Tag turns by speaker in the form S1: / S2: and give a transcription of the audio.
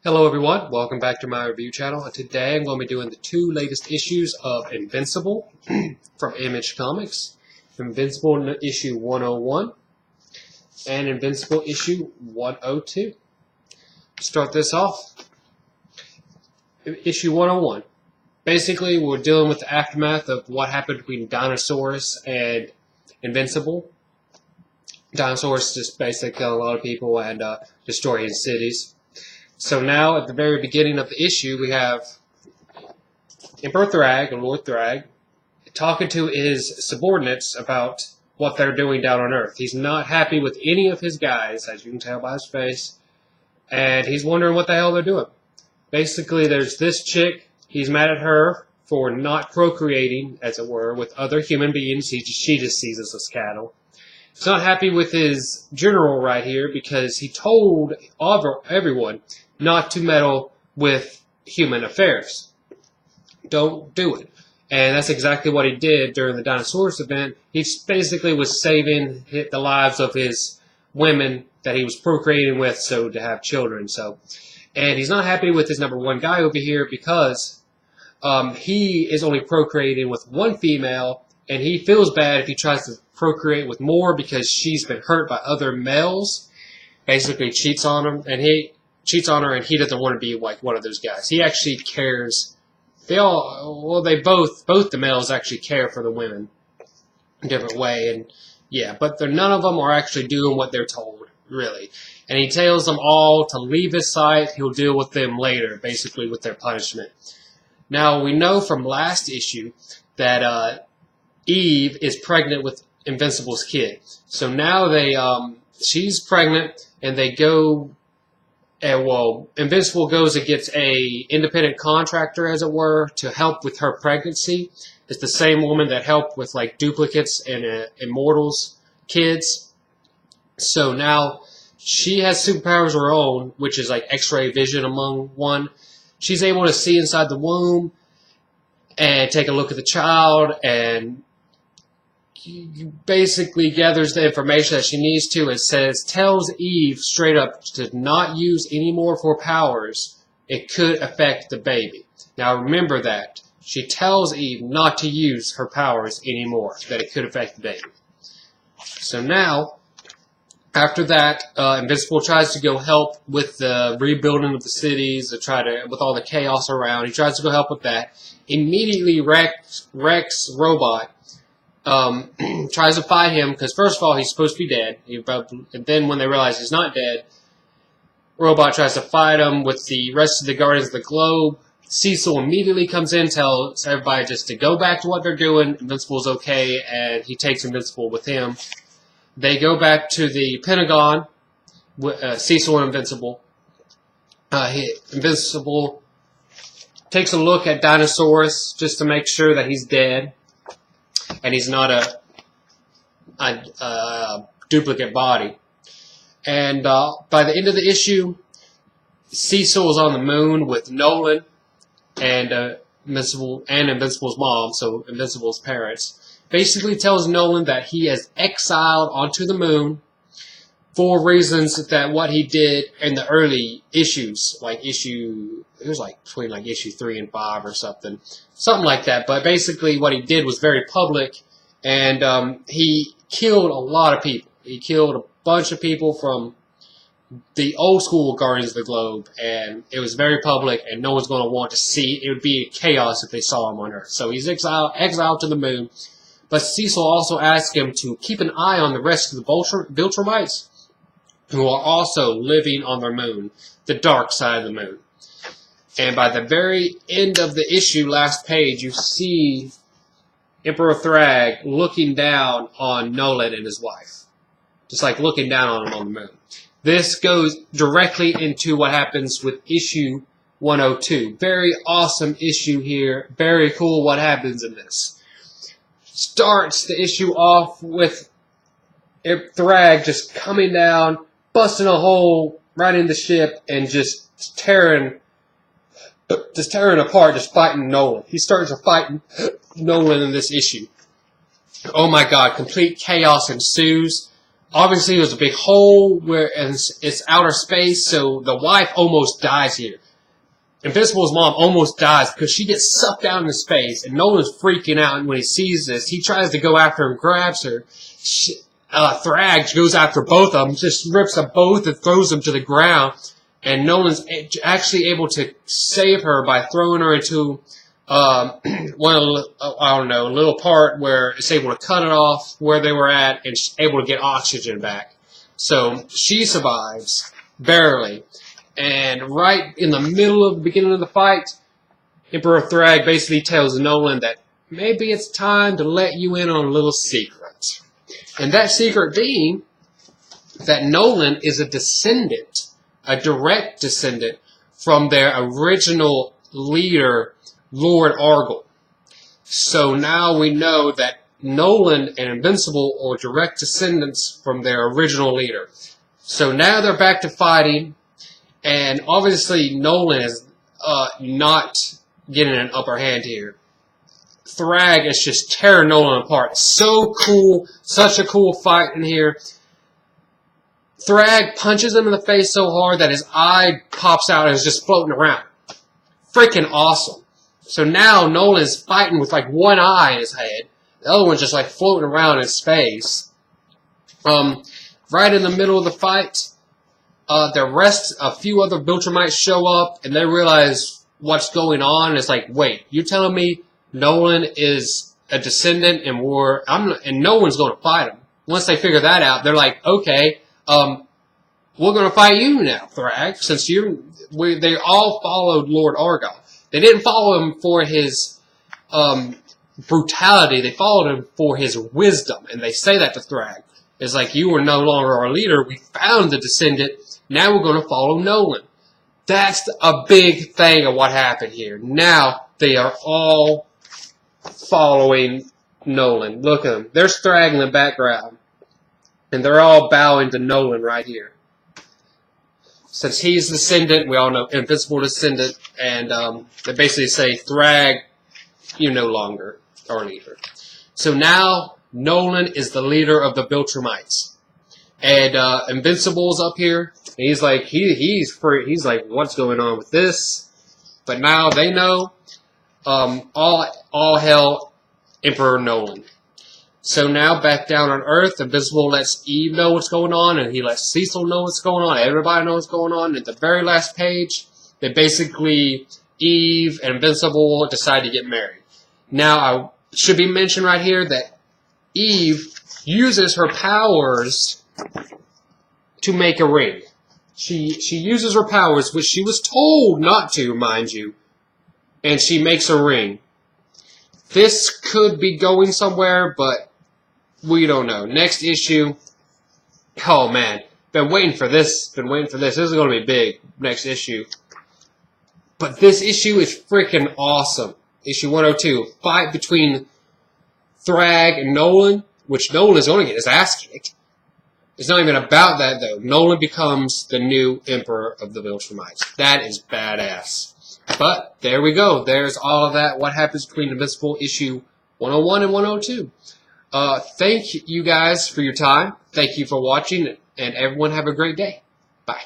S1: Hello everyone, welcome back to my review channel. And today I'm going to be doing the two latest issues of Invincible from Image Comics. Invincible issue 101 and Invincible issue 102. Start this off. Issue 101. Basically we're dealing with the aftermath of what happened between Dinosaurus and Invincible. Dinosaurus just basically killing a lot of people and destroying cities. So now, at the very beginning of the issue, we have Emperor Thrag, or Lord Thrag, talking to his subordinates about what they're doing down on Earth. He's not happy with any of his guys, as you can tell by his face, and he's wondering what the hell they're doing. Basically, there's this chick. He's mad at her for not procreating, as it were, with other human beings. She just sees us as cattle. He's not happy with his general right here because he told everyone not to meddle with human affairs. Don't do it. And that's exactly what he did during the Dinosaurus event. He basically was saving the lives of his women that he was procreating with, so to have children. And he's not happy with his number one guy over here because he is only procreating with one female, and he feels bad if he tries to procreate with more because she's been hurt by other males. Basically cheats on him, and he doesn't want to be like one of those guys. He actually cares. Both the males actually care for the women in a different way, and yeah, but none of them are actually doing what they're told, really. And he tells them all to leave his sight. He'll deal with them later, basically with their punishment. Now, we know from last issue that Eve is pregnant with Invincible's kid. So now she's pregnant, and they go. Invincible goes and gets a independent contractor, as it were, to help with her pregnancy. It's the same woman that helped with like duplicates and Immortals kids. So now she has superpowers of her own, which is like X-ray vision among one. She's able to see inside the womb and take a look at the child, and basically gathers the information that she needs to and tells Eve straight up to not use any more of her powers. It could affect the baby. Now remember that. She tells Eve not to use her powers anymore, that it could affect the baby. So now, after that, Invincible tries to go help with the rebuilding of the cities, with all the chaos around. He tries to go help with that. Immediately Rex Robot tries to fight him, because first of all, he's supposed to be dead. And then when they realize he's not dead, Robot tries to fight him with the rest of the Guardians of the Globe. Cecil immediately comes in, tells everybody just to go back to what they're doing. Invincible's okay, and he takes Invincible with him. They go back to the Pentagon, with Cecil and Invincible. Invincible takes a look at Dinosaurus just to make sure that he's dead and he's not a duplicate body. And by the end of the issue, Cecil is on the moon with Nolan and Invincible's mom, so Invincible's parents. Basically tells Nolan that he has exiled onto the moon for reasons that what he did in the early issues, it was like between like issue 3 and 5 or something like that. But basically what he did was very public, and he killed a lot of people. He killed a bunch of people from the old school Guardians of the Globe, and it was very public, and no one's going to want to see. It would be chaos if they saw him on Earth. So he's exiled to the moon. But Cecil also asked him to keep an eye on the rest of the Viltrumites, who are also living on their moon, the dark side of the moon. And by the very end of the issue, last page, you see Emperor Thrag looking down on Nolan and his wife. Just like looking down on him on the moon. This goes directly into what happens with issue 102. Very awesome issue here. Very cool what happens in this. Starts the issue off with Thrag just coming down, busting a hole right in the ship, and just tearing apart, just fighting Nolan. He starts fighting Nolan in this issue. Oh my god, complete chaos ensues. obviously there's a big hole where it's outer space, so the wife almost dies here. Invincible's mom almost dies because she gets sucked down into space, and Nolan's freaking out. And when he sees this, he tries to go after her and grabs her. Thrag goes after both of them, just rips them both and throws them to the ground. And Nolan's actually able to save her by throwing her into a little part where it's able to cut it off where they were at and able to get oxygen back. So she survives, barely. And right in the middle of the beginning of the fight, Emperor Thrag basically tells Nolan that maybe it's time to let you in on a little secret. And that secret being that Nolan is a descendant, a direct descendant from their original leader, Lord Argyll. So now we know that Nolan and Invincible are direct descendants from their original leader. So now they're back to fighting. And obviously, Nolan is not getting an upper hand here. Thrag is just tearing Nolan apart. So cool. Such a cool fight in here. Thrag punches him in the face so hard that his eye pops out and is just floating around. Freaking awesome. So now Nolan's fighting with like one eye in his head. The other one's just like floating around in space. Right in the middle of the fight, a few other Viltrumites show up, and they realize what's going on. It's like, wait, you're telling me Nolan is a descendant, and no one's going to fight him. Once they figure that out, they're like, okay, we're going to fight you now, Thrag, since they all followed Lord Argyll. They didn't follow him for his brutality. They followed him for his wisdom, and they say that to Thrag. It's like, you are no longer our leader. We found the descendant. Now we're going to follow Nolan. That's a big thing of what happened here. Now they are all following Nolan. Look at them. There's Thrag in the background. And they're all bowing to Nolan right here. Since he's descendant, we all know Invincible descendant, and they basically say, Thrag, you're no longer our leader. So now Nolan is the leader of the Viltrumites. And Invincible's up here. And he's like, he's like, what's going on with this? But now they know. All hell, Emperor Nolan. So now back down on Earth, Invincible lets Eve know what's going on, and he lets Cecil know what's going on. Everybody knows what's going on. At the very last page, they basically, Eve and Invincible decide to get married. Now, I should be mentioned right here that Eve uses her powers to make a ring. She uses her powers, which she was told not to, mind you, and she makes a ring. This could be going somewhere, but we don't know. Next issue. Oh, man. Been waiting for this. This is going to be big. Next issue. But this issue is freaking awesome. Issue 102. Fight between Thrag and Nolan, which Nolan is going to get his ass kicked. It's not even about that, though. Nolan becomes the new Emperor of the Viltrumites. That is badass. But there we go. There's all of that. What happens between Invincible issue 101 and 102. Thank you guys for your time. Thank you for watching. And everyone have a great day. Bye.